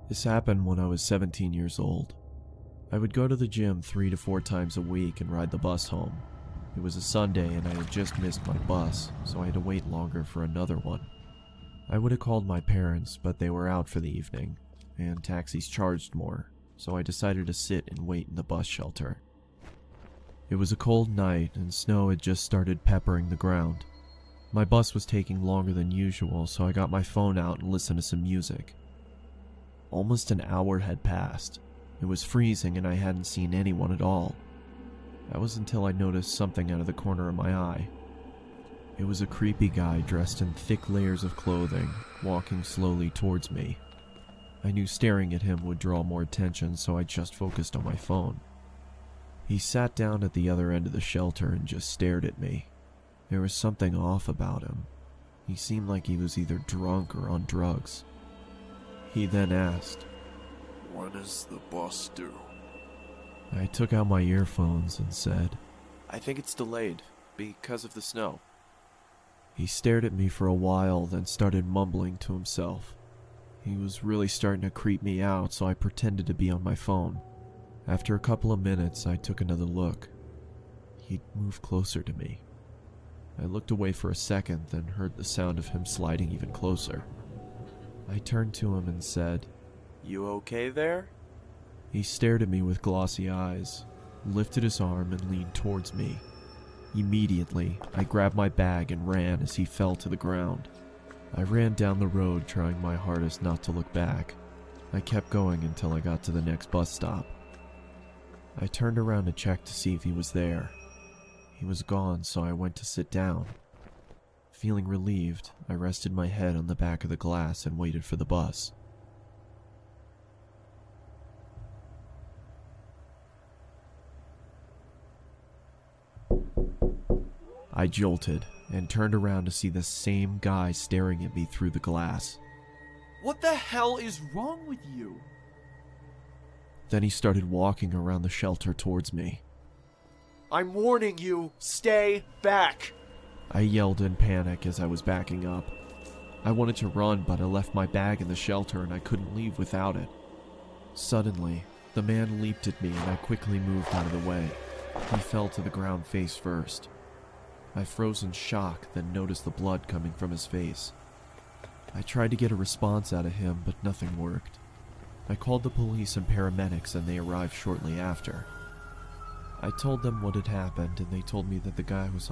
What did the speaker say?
This happened when I was 17 years old. I would go to the gym 3 to 4 times a week and ride the bus home. It was a Sunday and I had just missed my bus, so I had to wait longer for another one. I would have called my parents, but they were out for the evening, and taxis charged more, so I decided to sit and wait in the bus shelter. It was a cold night and snow had just started peppering the ground. My bus was taking longer than usual, so I got my phone out and listened to some music. Almost an hour had passed. It was freezing and I hadn't seen anyone at all. That was until I noticed something out of the corner of my eye. It was a creepy guy dressed in thick layers of clothing, walking slowly towards me. I knew staring at him would draw more attention, so I just focused on my phone. He sat down at the other end of the shelter and just stared at me. There was something off about him. He seemed like he was either drunk or on drugs. He then asked, "When is the bus due?" I took out my earphones and said, "I think it's delayed because of the snow." He stared at me for a while, then started mumbling to himself. He was really starting to creep me out, so I pretended to be on my phone. After a couple of minutes, I took another look. He'd moved closer to me. I looked away for a second, then heard the sound of him sliding even closer. I turned to him and said, "You okay there?" He stared at me with glossy eyes, lifted his arm and leaned towards me. Immediately, I grabbed my bag and ran as he fell to the ground. I ran down the road, trying my hardest not to look back. I kept going until I got to the next bus stop. I turned around to check to see if he was there. He was gone, so I went to sit down. Feeling relieved, I rested my head on the back of the glass and waited for the bus. I jolted and turned around to see the same guy staring at me through the glass. What the hell is wrong with you? Then he started walking around the shelter towards me. I'm warning you, stay back! I yelled in panic as I was backing up. I wanted to run, but I left my bag in the shelter and I couldn't leave without it. Suddenly, the man leaped at me and I quickly moved out of the way. He fell to the ground face first. I froze in shock, then noticed the blood coming from his face. I tried to get a response out of him, but nothing worked. I called the police and paramedics and they arrived shortly after. I told them what had happened and they told me that the guy was on